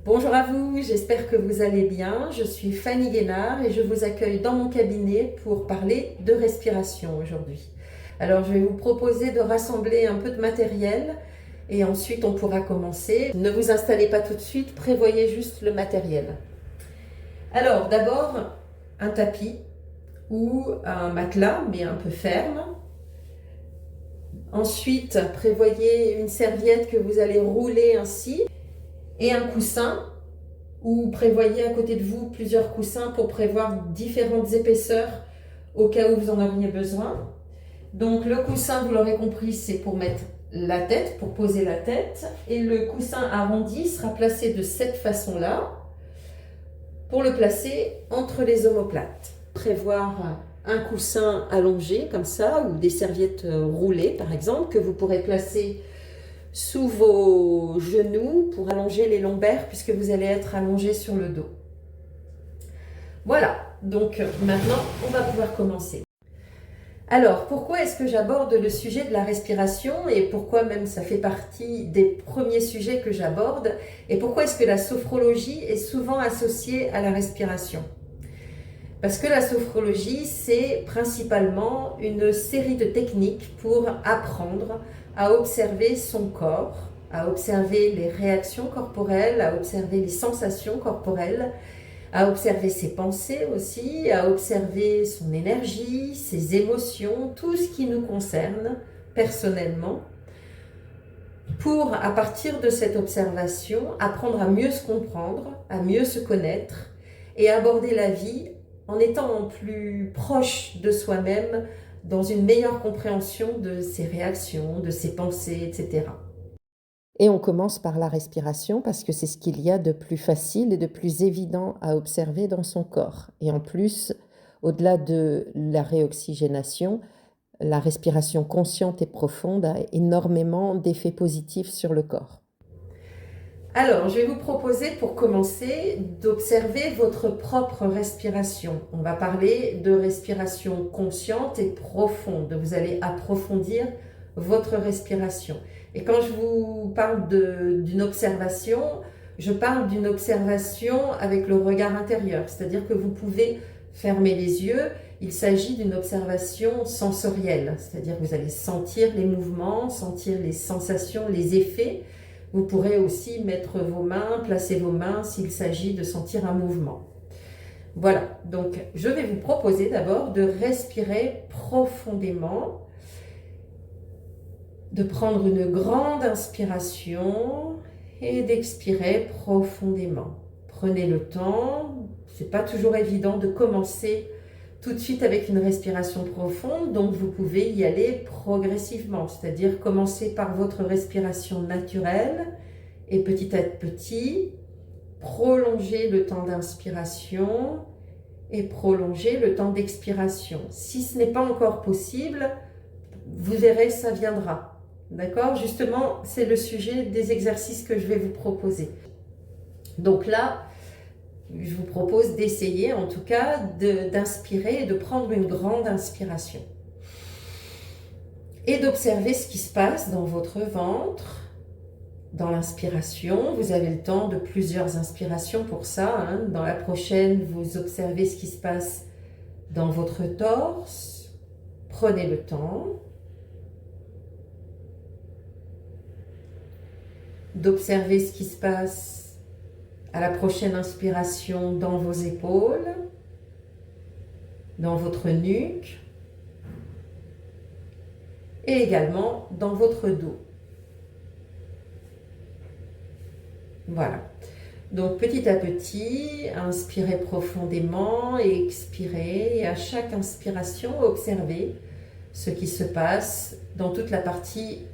Bonjour à vous, j'espère que vous allez bien. Je suis Fanny Guénard et je vous accueille dans mon cabinet pour parler de respiration aujourd'hui. Alors je vais vous proposer de rassembler un peu de matériel et ensuite on pourra commencer. Ne vous installez pas tout de suite, prévoyez juste le matériel. Alors d'abord un tapis ou un matelas mais un peu ferme. Ensuite prévoyez une serviette que vous allez rouler ainsi et un coussin. Ou prévoyez à côté de vous plusieurs coussins pour prévoir différentes épaisseurs au cas où vous en auriez besoin. Donc le coussin, vous l'aurez compris, c'est pour mettre la tête, pour poser la tête. Et le coussin arrondi sera placé de cette façon-là pour le placer entre les omoplates. Prévoir un coussin allongé comme ça ou des serviettes roulées par exemple que vous pourrez placer sous vos genoux pour allonger les lombaires puisque vous allez être allongé sur le dos. Voilà, donc maintenant on va pouvoir commencer. Alors, pourquoi est-ce que j'aborde le sujet de la respiration et pourquoi même ça fait partie des premiers sujets que j'aborde et pourquoi est-ce que la sophrologie est souvent associée à la respiration? Parce que la sophrologie, c'est principalement une série de techniques pour apprendre à observer son corps, à observer les réactions corporelles, à observer les sensations corporelles, à observer ses pensées aussi, à observer son énergie, ses émotions, tout ce qui nous concerne personnellement, pour, à partir de cette observation, apprendre à mieux se comprendre, à mieux se connaître et aborder la vie en étant plus proche de soi-même, dans une meilleure compréhension de ses réactions, de ses pensées, etc. Et on commence par la respiration parce que c'est ce qu'il y a de plus facile et de plus évident à observer dans son corps. Et en plus, au-delà de la réoxygénation, la respiration consciente et profonde a énormément d'effets positifs sur le corps. Alors, je vais vous proposer pour commencer d'observer votre propre respiration. On va parler de respiration consciente et profonde. Vous allez approfondir votre respiration. Et quand je vous parle d'une observation, je parle d'une observation avec le regard intérieur. C'est-à-dire que vous pouvez fermer les yeux. Il s'agit d'une observation sensorielle. C'est-à-dire que vous allez sentir les mouvements, sentir les sensations, les effets. Vous pourrez aussi mettre vos mains, placer vos mains s'il s'agit de sentir un mouvement. Voilà, donc je vais vous proposer d'abord de respirer profondément, de prendre une grande inspiration et d'expirer profondément. Prenez le temps, c'est pas toujours évident de commencer tout de suite avec une respiration profonde, donc vous pouvez y aller progressivement, c'est-à-dire commencer par votre respiration naturelle et petit à petit, prolonger le temps d'inspiration et prolonger le temps d'expiration. Si ce n'est pas encore possible, vous verrez, ça viendra. D'accord? Justement, c'est le sujet des exercices que je vais vous proposer. Donc là, je vous propose d'essayer en tout cas d'inspirer et de prendre une grande inspiration. Et d'observer ce qui se passe dans votre ventre. Dans l'inspiration, vous avez le temps de plusieurs inspirations pour ça. Hein. Dans la prochaine, vous observez ce qui se passe dans votre torse. Prenez le temps d'observer ce qui se passe à la prochaine inspiration dans vos épaules, dans votre nuque et également dans votre dos. Voilà. Donc petit à petit, inspirez profondément et expirez. Et à chaque inspiration, observez ce qui se passe dans toute la partie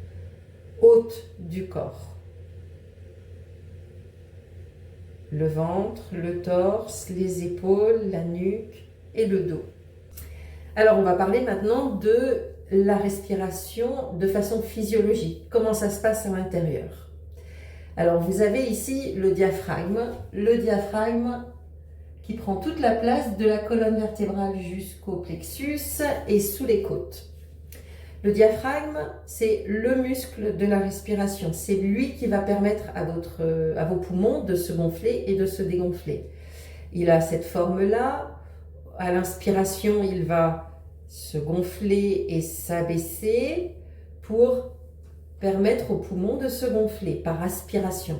haute du corps. Le ventre, le torse, les épaules, la nuque et le dos. Alors on va parler maintenant de la respiration de façon physiologique. Comment ça se passe à l'intérieur? Alors vous avez ici le diaphragme qui prend toute la place de la colonne vertébrale jusqu'au plexus et sous les côtes. Le diaphragme, c'est le muscle de la respiration. C'est lui qui va permettre à vos poumons de se gonfler et de se dégonfler. Il a cette forme-là. À l'inspiration, il va se gonfler et s'abaisser pour permettre aux poumons de se gonfler par aspiration.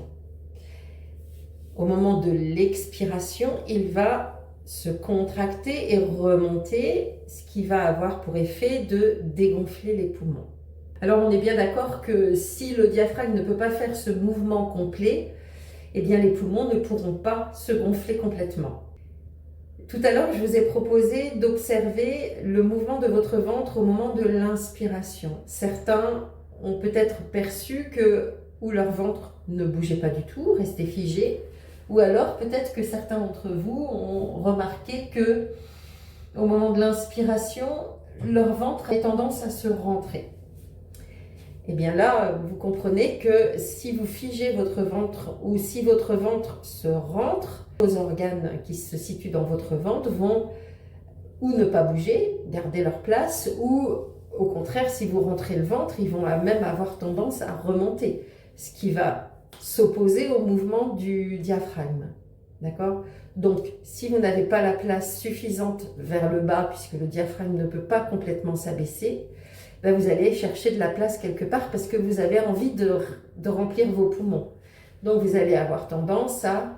Au moment de l'expiration, il va se contracter et remonter, ce qui va avoir pour effet de dégonfler les poumons. Alors on est bien d'accord que si le diaphragme ne peut pas faire ce mouvement complet, eh bien les poumons ne pourront pas se gonfler complètement. Tout à l'heure, je vous ai proposé d'observer le mouvement de votre ventre au moment de l'inspiration. Certains ont peut-être perçu que ou leur ventre ne bougeait pas du tout, restait figé, ou alors peut-être que certains d'entre vous ont remarqué que au moment de l'inspiration, leur ventre a tendance à se rentrer. Et bien là, vous comprenez que si vous figez votre ventre ou si votre ventre se rentre, vos organes qui se situent dans votre ventre vont ou ne pas bouger, garder leur place, ou au contraire, si vous rentrez le ventre, ils vont même avoir tendance à remonter, ce qui va s'opposer au mouvement du diaphragme. D'accord? Donc, si vous n'avez pas la place suffisante vers le bas, puisque le diaphragme ne peut pas complètement s'abaisser, ben vous allez chercher de la place quelque part parce que vous avez envie de remplir vos poumons. Donc, vous allez avoir tendance à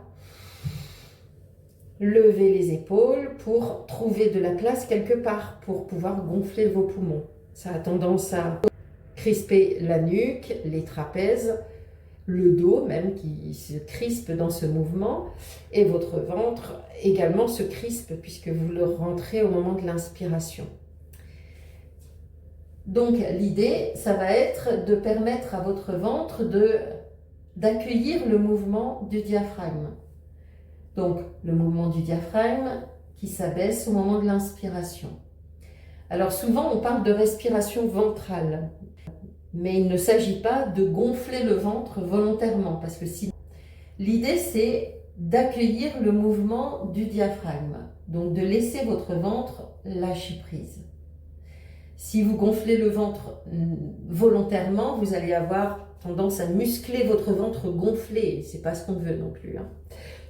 lever les épaules pour trouver de la place quelque part pour pouvoir gonfler vos poumons. Ça a tendance à crisper la nuque, les trapèzes, le dos même qui se crispe dans ce mouvement et votre ventre également se crispe puisque vous le rentrez au moment de l'inspiration. Donc l'idée, ça va être de permettre à votre ventre d'accueillir le mouvement du diaphragme. Donc le mouvement du diaphragme qui s'abaisse au moment de l'inspiration. Alors souvent on parle de respiration ventrale. Mais il ne s'agit pas de gonfler le ventre volontairement, parce que sinon, l'idée c'est d'accueillir le mouvement du diaphragme, donc de laisser votre ventre lâcher prise. Si vous gonflez le ventre volontairement, vous allez avoir tendance à muscler votre ventre gonflé, c'est pas ce qu'on veut non plus.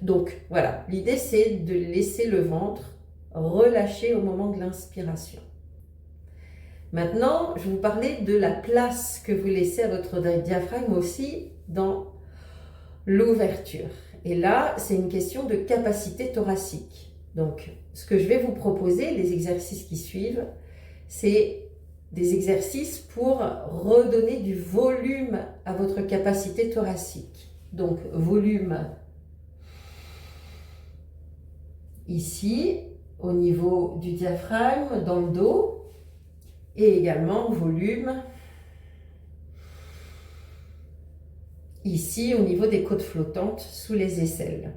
Donc voilà, l'idée c'est de laisser le ventre relâcher au moment de l'inspiration. Maintenant, je vais vous parler de la place que vous laissez à votre diaphragme aussi dans l'ouverture. Et là, c'est une question de capacité thoracique. Donc, ce que je vais vous proposer, les exercices qui suivent, c'est des exercices pour redonner du volume à votre capacité thoracique. Donc, volume ici, au niveau du diaphragme, dans le dos. Et également volume ici au niveau des côtes flottantes sous les aisselles.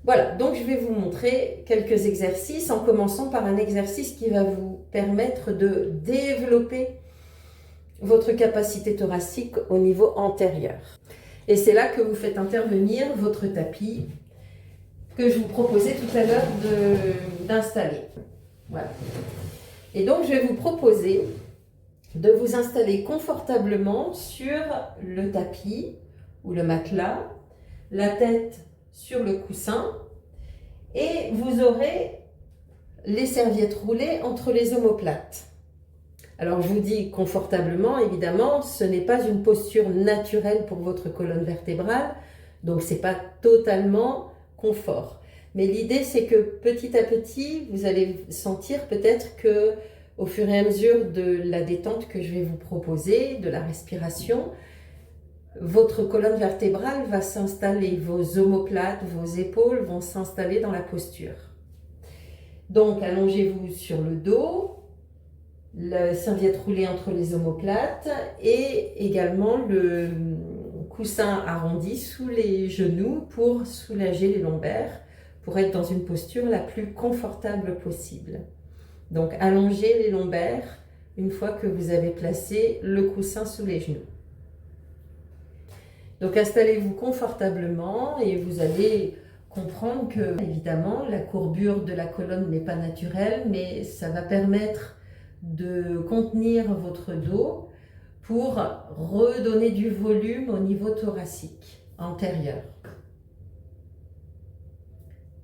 Voilà, donc je vais vous montrer quelques exercices en commençant par un exercice qui va vous permettre de développer votre capacité thoracique au niveau antérieur. Et c'est là que vous faites intervenir votre tapis que je vous proposais tout à l'heure d'installer. Voilà. Et donc, je vais vous proposer de vous installer confortablement sur le tapis ou le matelas, la tête sur le coussin, et vous aurez les serviettes roulées entre les omoplates. Alors, je vous dis confortablement, évidemment, ce n'est pas une posture naturelle pour votre colonne vertébrale, donc ce n'est pas totalement confort. Mais l'idée, c'est que petit à petit, vous allez sentir peut-être que au fur et à mesure de la détente que je vais vous proposer, de la respiration, votre colonne vertébrale va s'installer, vos omoplates, vos épaules vont s'installer dans la posture. Donc, allongez-vous sur le dos, la serviette roulée entre les omoplates et également le coussin arrondi sous les genoux pour soulager les lombaires, pour être dans une posture la plus confortable possible. Donc, allongez les lombaires une fois que vous avez placé le coussin sous les genoux. Donc, installez-vous confortablement et vous allez comprendre que, évidemment, la courbure de la colonne n'est pas naturelle, mais ça va permettre de contenir votre dos pour redonner du volume au niveau thoracique antérieur.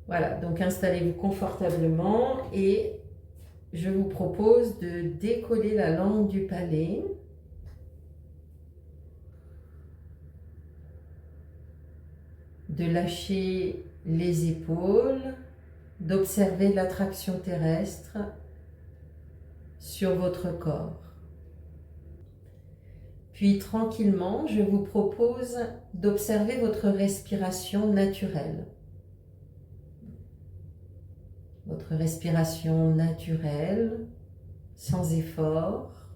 Voilà, donc installez-vous confortablement et je vous propose de décoller la langue du palais. De lâcher les épaules, d'observer l'attraction terrestre sur votre corps. Puis tranquillement, je vous propose d'observer votre respiration naturelle. Votre respiration naturelle, sans effort,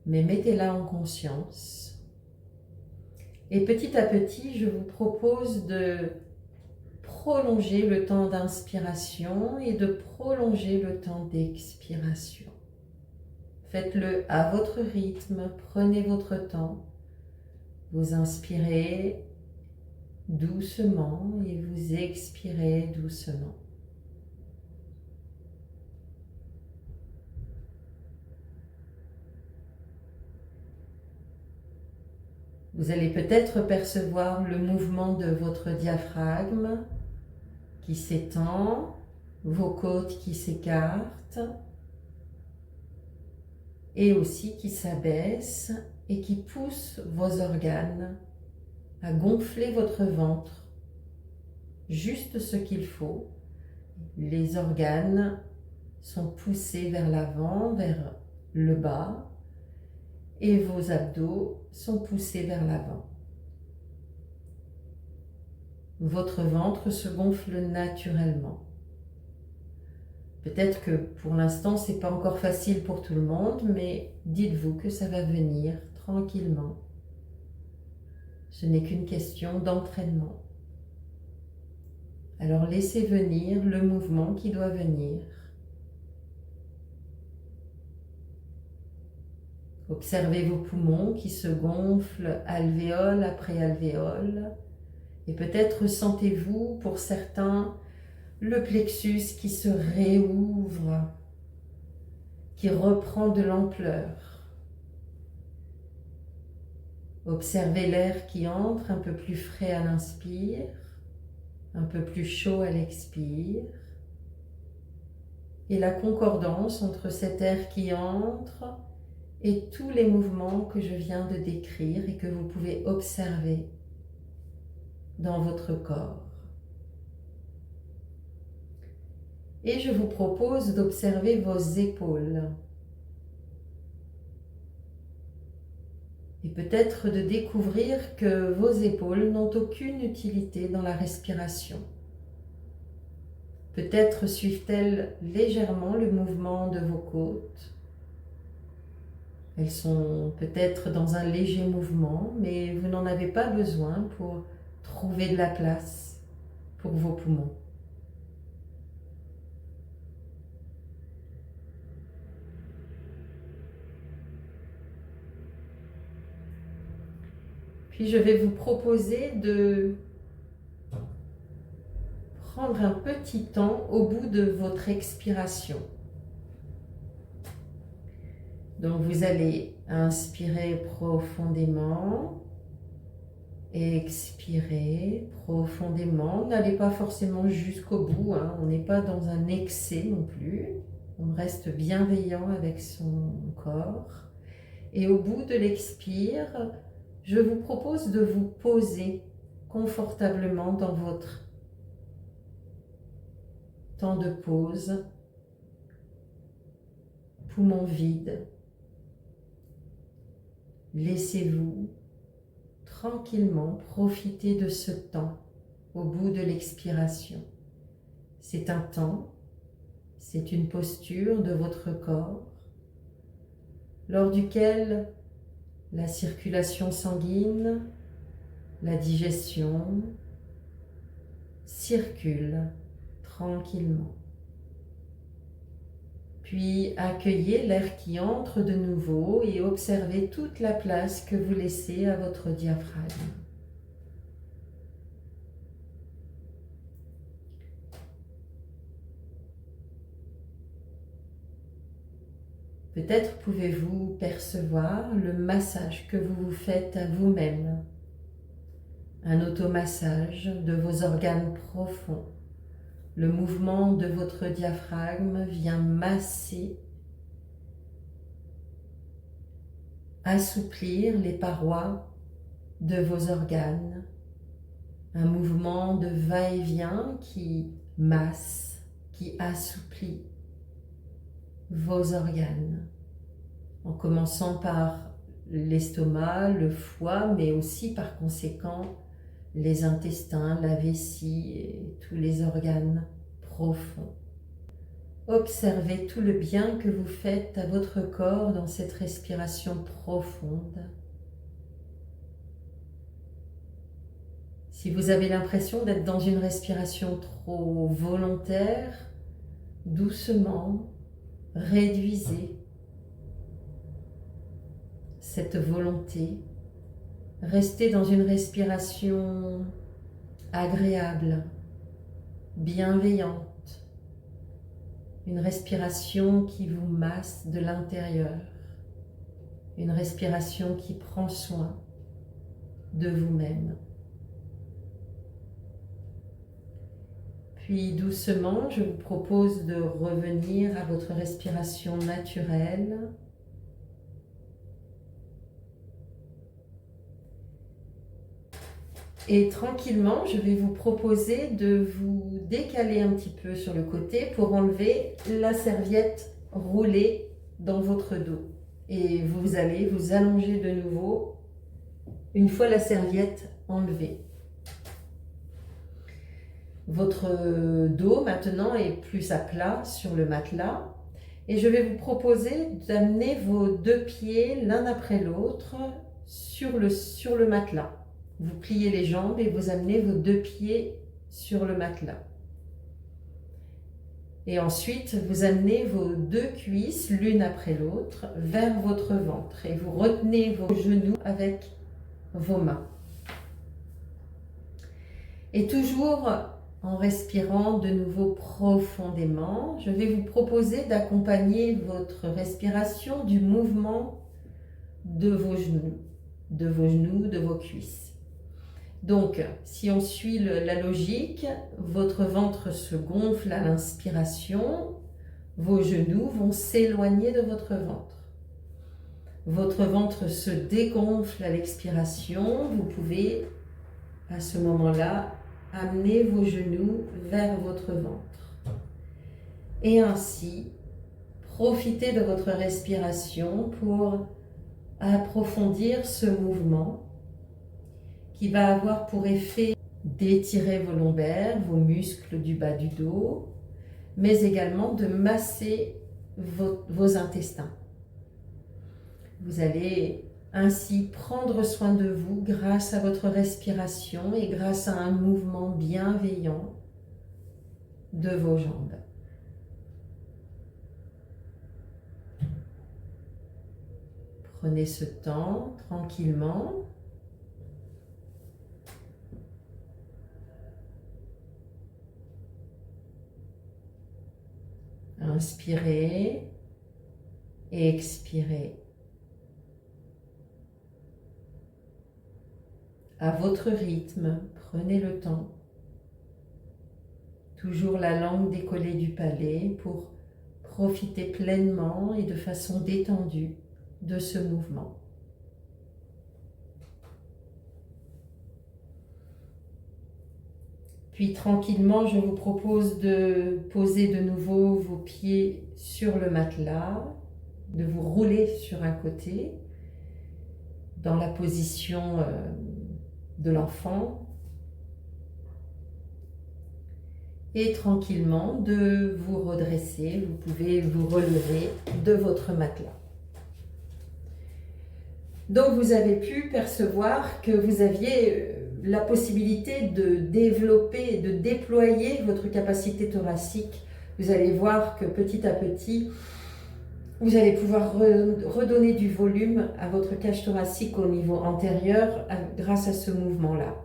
mais mettez-la en conscience. Et petit à petit, je vous propose de prolonger le temps d'inspiration et de prolonger le temps d'expiration. Faites-le à votre rythme, prenez votre temps. Vous inspirez doucement et vous expirez doucement. Vous allez peut-être percevoir le mouvement de votre diaphragme qui s'étend, vos côtes qui s'écartent et aussi qui s'abaissent et qui pousse vos organes à gonfler votre ventre, juste ce qu'il faut. Les organes sont poussés vers l'avant, vers le bas, et vos abdos sont poussés vers l'avant. Votre ventre se gonfle naturellement. Peut-être que pour l'instant, ce n'est pas encore facile pour tout le monde, mais dites-vous que ça va venir tranquillement. Ce n'est qu'une question d'entraînement. Alors laissez venir le mouvement qui doit venir. Observez vos poumons qui se gonflent alvéole après alvéole. Et peut-être sentez-vous, pour certains, le plexus qui se réouvre, qui reprend de l'ampleur. Observez l'air qui entre, un peu plus frais à l'inspire, un peu plus chaud à l'expire. Et la concordance entre cet air qui entre et tous les mouvements que je viens de décrire et que vous pouvez observer dans votre corps. Et je vous propose d'observer vos épaules. Et peut-être de découvrir que vos épaules n'ont aucune utilité dans la respiration. Peut-être suivent-elles légèrement le mouvement de vos côtes. Elles sont peut-être dans un léger mouvement, mais vous n'en avez pas besoin pour trouver de la place pour vos poumons. Puis je vais vous proposer de prendre un petit temps au bout de votre expiration. Donc vous allez inspirer profondément, expirer profondément. N'allez pas forcément jusqu'au bout, hein. On n'est pas dans un excès non plus. On reste bienveillant avec son corps. Et au bout de l'expire, je vous propose de vous poser confortablement dans votre temps de pause, poumon vide. Laissez-vous tranquillement profiter de ce temps au bout de l'expiration. C'est un temps, c'est une posture de votre corps lors duquel la circulation sanguine, la digestion circulent tranquillement. Puis accueillez l'air qui entre de nouveau et observez toute la place que vous laissez à votre diaphragme. Peut-être pouvez-vous percevoir le massage que vous vous faites à vous-même, un automassage de vos organes profonds. Le mouvement de votre diaphragme vient masser, assouplir les parois de vos organes. Un mouvement de va-et-vient qui masse, qui assouplit vos organes. En commençant par l'estomac, le foie, mais aussi par conséquent les intestins, la vessie et tous les organes profonds. Observez tout le bien que vous faites à votre corps dans cette respiration profonde. Si vous avez l'impression d'être dans une respiration trop volontaire, doucement, réduisez cette volonté. Restez dans une respiration agréable, bienveillante, une respiration qui vous masse de l'intérieur, une respiration qui prend soin de vous-même. Puis doucement, je vous propose de revenir à votre respiration naturelle. Et tranquillement, je vais vous proposer de vous décaler un petit peu sur le côté pour enlever la serviette roulée dans votre dos. Et vous allez vous allonger de nouveau une fois la serviette enlevée. Votre dos maintenant est plus à plat sur le matelas et je vais vous proposer d'amener vos deux pieds l'un après l'autre sur le matelas. Vous pliez les jambes et vous amenez vos deux pieds sur le matelas. Et ensuite, vous amenez vos deux cuisses l'une après l'autre vers votre ventre et vous retenez vos genoux avec vos mains. Et toujours en respirant de nouveau profondément, je vais vous proposer d'accompagner votre respiration du mouvement de vos genoux, de vos cuisses. Donc, si on suit la logique, votre ventre se gonfle à l'inspiration, vos genoux vont s'éloigner de votre ventre. Votre ventre se dégonfle à l'expiration, vous pouvez à ce moment-là amener vos genoux vers votre ventre. Et ainsi, profitez de votre respiration pour approfondir ce mouvement qui va avoir pour effet d'étirer vos lombaires, vos muscles du bas du dos, mais également de masser vos intestins. Vous allez ainsi prendre soin de vous grâce à votre respiration et grâce à un mouvement bienveillant de vos jambes. Prenez ce temps tranquillement. Inspirez et expirez. À votre rythme, prenez le temps. Toujours la langue décollée du palais pour profiter pleinement et de façon détendue de ce mouvement. Puis tranquillement, je vous propose de poser de nouveau vos pieds sur le matelas, de vous rouler sur un côté, dans la position de l'enfant, et tranquillement de vous redresser. Vous pouvez vous relever de votre matelas. Donc vous avez pu percevoir que vous aviez la possibilité de développer, de déployer votre capacité thoracique. Vous allez voir que petit à petit, vous allez pouvoir redonner du volume à votre cage thoracique au niveau antérieur grâce à ce mouvement-là.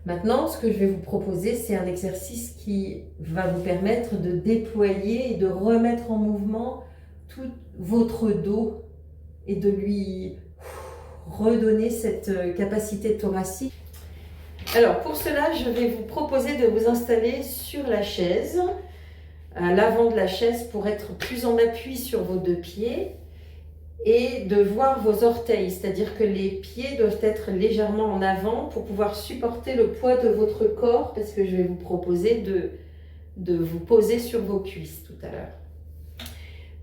Maintenant, ce que je vais vous proposer, c'est un exercice qui va vous permettre de déployer et de remettre en mouvement tout votre dos et de lui redonner cette capacité thoracique. Alors pour cela, je vais vous proposer de vous installer sur la chaise, à l'avant de la chaise pour être plus en appui sur vos deux pieds et de voir vos orteils, c'est-à-dire que les pieds doivent être légèrement en avant pour pouvoir supporter le poids de votre corps, parce que je vais vous proposer de vous poser sur vos cuisses tout à l'heure.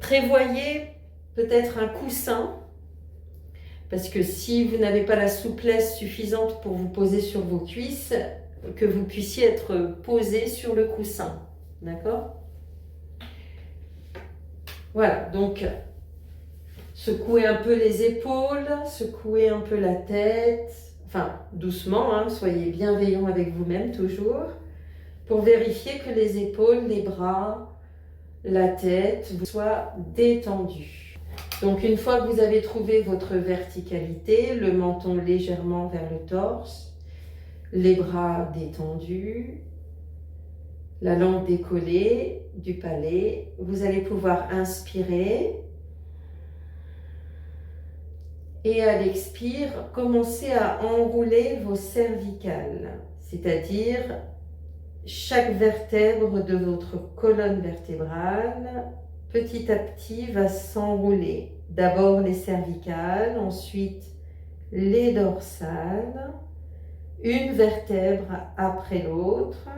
Prévoyez peut-être un coussin, parce que si vous n'avez pas la souplesse suffisante pour vous poser sur vos cuisses, que vous puissiez être posé sur le coussin. D'accord? Voilà, donc secouez un peu les épaules, secouez un peu la tête, enfin doucement, hein, soyez bienveillant avec vous-même toujours, pour vérifier que les épaules, les bras, la tête soient détendus. Donc une fois que vous avez trouvé votre verticalité, le menton légèrement vers le torse, les bras détendus, la langue décollée du palais, vous allez pouvoir inspirer et à l'expire, commencez à enrouler vos cervicales, c'est-à-dire chaque vertèbre de votre colonne vertébrale petit à petit va s'enrouler. D'abord les cervicales, ensuite les dorsales, une vertèbre après l'autre.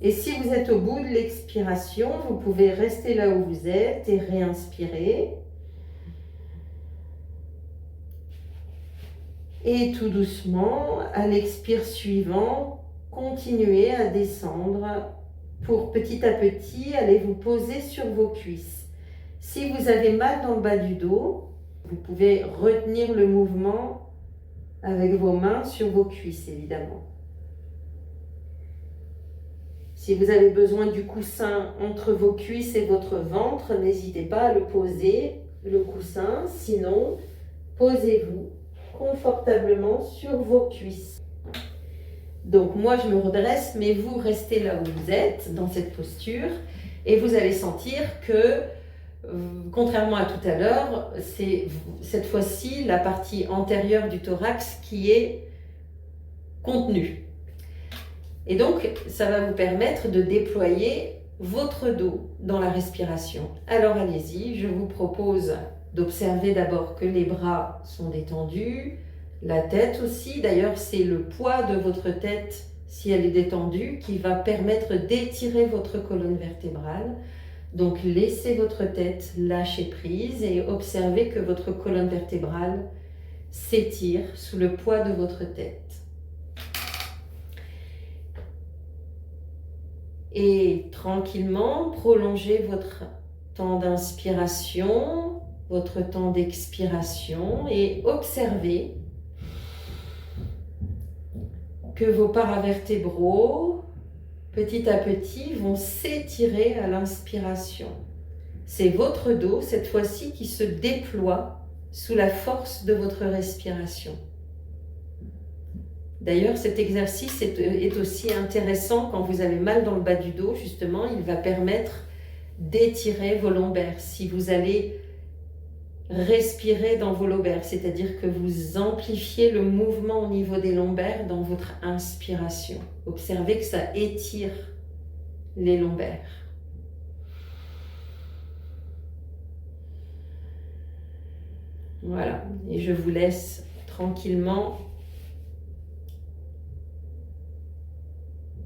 Et si vous êtes au bout de l'expiration, vous pouvez rester là où vous êtes et réinspirer. Et tout doucement, à l'expire suivant, continuez à descendre pour petit à petit aller vous poser sur vos cuisses. Si vous avez mal dans le bas du dos, vous pouvez retenir le mouvement avec vos mains sur vos cuisses, évidemment. Si vous avez besoin du coussin entre vos cuisses et votre ventre, n'hésitez pas à le poser, le coussin. Sinon, posez-vous confortablement sur vos cuisses. Donc moi je me redresse, mais vous restez là où vous êtes, dans cette posture, et vous allez sentir que, contrairement à tout à l'heure, c'est cette fois-ci la partie antérieure du thorax qui est contenue. Et donc ça va vous permettre de déployer votre dos dans la respiration. Alors allez-y, je vous propose d'observer d'abord que les bras sont détendus, la tête aussi. D'ailleurs, c'est le poids de votre tête, si elle est détendue, qui va permettre d'étirer votre colonne vertébrale. Donc, laissez votre tête lâcher prise et observez que votre colonne vertébrale s'étire sous le poids de votre tête. Et tranquillement, prolongez votre temps d'inspiration, votre temps d'expiration et observez que vos paravertébraux, petit à petit, vont s'étirer à l'inspiration. C'est votre dos, cette fois-ci, qui se déploie sous la force de votre respiration. D'ailleurs, cet exercice est aussi intéressant quand vous avez mal dans le bas du dos, justement, il va permettre d'étirer vos lombaires. Si vous allez respirer dans vos lombaires, c'est-à-dire que vous amplifiez le mouvement au niveau des lombaires dans votre inspiration. Observez que ça étire les lombaires. Voilà, et je vous laisse tranquillement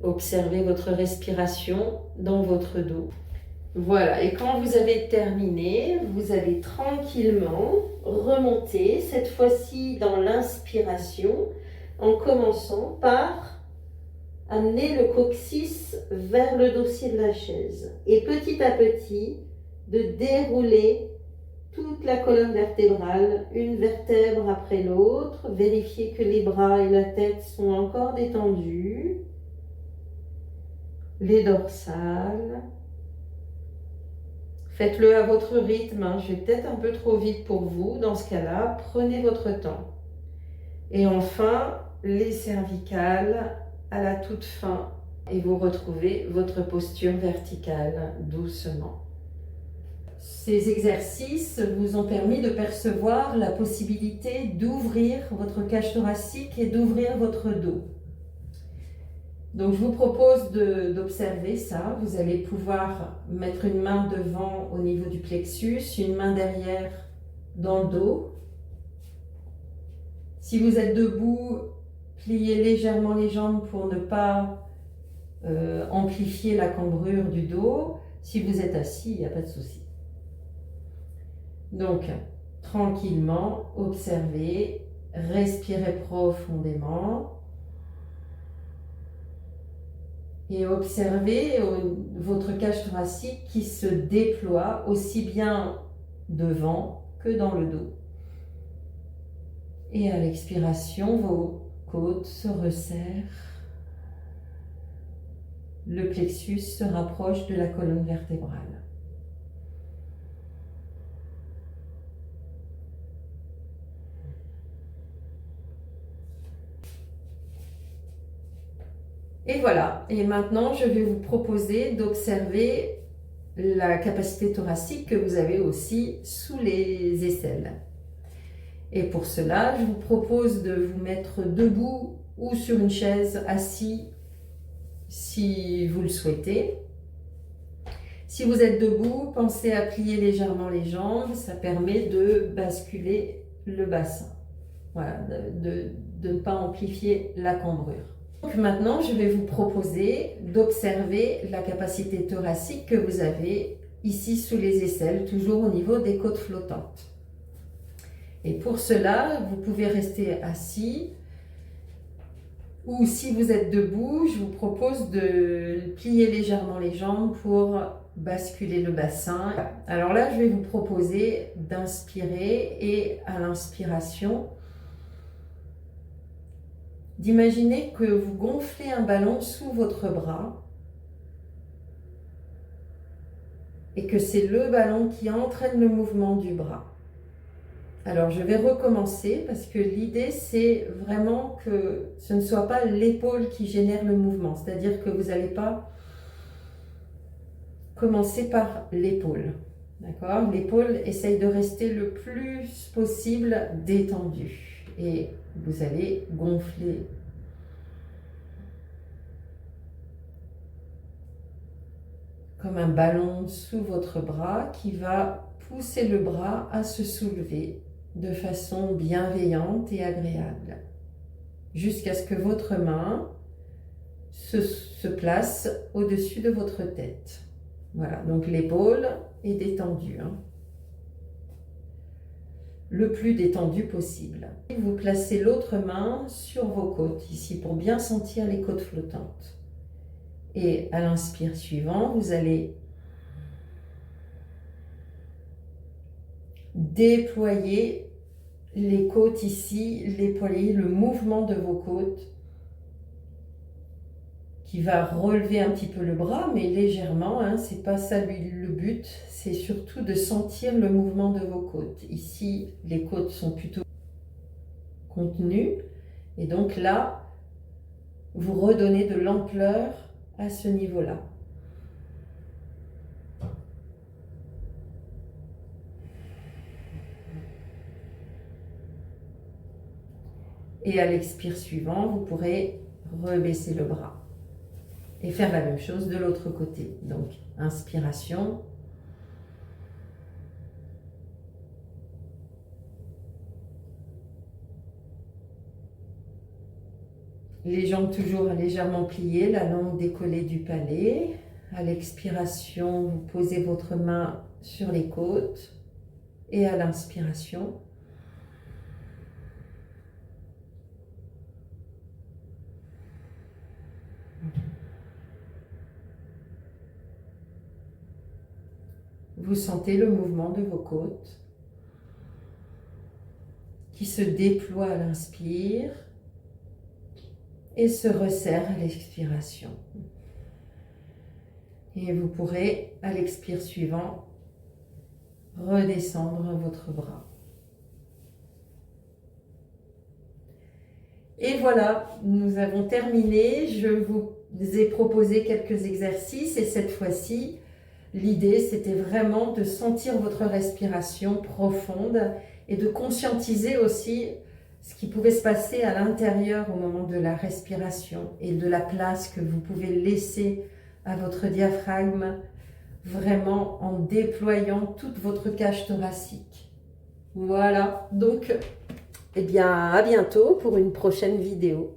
observer votre respiration dans votre dos. Voilà, et quand vous avez terminé, vous allez tranquillement remonter, cette fois-ci dans l'inspiration, en commençant par amener le coccyx vers le dossier de la chaise. Et petit à petit, de dérouler toute la colonne vertébrale, une vertèbre après l'autre. Vérifiez que les bras et la tête sont encore détendus. Les dorsales. Faites-le à votre rythme, hein. Je vais peut-être un peu trop vite pour vous. Dans ce cas-là, prenez votre temps. Et enfin, les cervicales à la toute fin. Et vous retrouvez votre posture verticale doucement. ces exercices vous ont permis de percevoir la possibilité d'ouvrir votre cage thoracique et d'ouvrir votre dos. Donc je vous propose d'observer ça. Vous allez pouvoir mettre une main devant au niveau du plexus, une main derrière dans le dos. Si vous êtes debout, pliez légèrement les jambes pour ne pas amplifier la cambrure du dos. Si vous êtes assis, il n'y a pas de souci. Donc, tranquillement, observez, respirez profondément et observez votre cage thoracique qui se déploie aussi bien devant que dans le dos. Et à l'expiration, vos côtes se resserrent. Le plexus se rapproche de la colonne vertébrale. Et voilà. Et maintenant, je vais vous proposer d'observer la capacité thoracique que vous avez aussi sous les aisselles. Et pour cela, je vous propose de vous mettre debout ou sur une chaise, assis, si vous le souhaitez. Si vous êtes debout, pensez à plier légèrement les jambes, ça permet de basculer le bassin. Voilà, de ne pas amplifier la cambrure. Donc maintenant, je vais vous proposer d'observer la capacité thoracique que vous avez ici sous les aisselles, toujours au niveau des côtes flottantes. Et pour cela, vous pouvez rester assis ou si vous êtes debout, je vous propose de plier légèrement les jambes pour basculer le bassin. Alors là, je vais vous proposer d'inspirer et à l'inspiration, d'imaginer que vous gonflez un ballon sous votre bras et que c'est le ballon qui entraîne le mouvement du bras. Alors je vais recommencer parce que l'idée c'est vraiment que ce ne soit pas l'épaule qui génère le mouvement, c'est-à-dire que vous n'allez pas commencer par l'épaule. D'accord ? L'épaule essaye de rester le plus possible détendue et vous allez gonfler. Comme un ballon sous votre bras qui va pousser le bras à se soulever de façon bienveillante et agréable, jusqu'à ce que votre main se place au-dessus de votre tête. Voilà, donc l'épaule est détendue, hein. Le plus détendu possible. Vous placez l'autre main sur vos côtes, ici, pour bien sentir les côtes flottantes. Et à l'inspire suivant, vous allez déployer les côtes ici, déployer le mouvement de vos côtes qui va relever un petit peu le bras, mais légèrement, hein, c'est pas ça le but, c'est surtout de sentir le mouvement de vos côtes. Ici, les côtes sont plutôt contenues, et donc là, vous redonnez de l'ampleur à ce niveau-là. Et à l'expire suivant, vous pourrez rebaisser le bras et faire la même chose de l'autre côté. Donc, inspiration. Les jambes toujours légèrement pliées, la langue décollée du palais. À l'expiration, vous posez votre main sur les côtes. Et à l'inspiration, vous sentez le mouvement de vos côtes qui se déploie à l'inspire et se resserre à l'expiration. Et vous pourrez, à l'expire suivant, redescendre votre bras. Et voilà, nous avons terminé. Je vous ai proposé quelques exercices et cette fois-ci, L'idée, c'était vraiment de sentir votre respiration profonde et de conscientiser aussi ce qui pouvait se passer à l'intérieur au moment de la respiration et de la place que vous pouvez laisser à votre diaphragme, vraiment en déployant toute votre cage thoracique. Voilà, donc, eh bien, à bientôt pour une prochaine vidéo.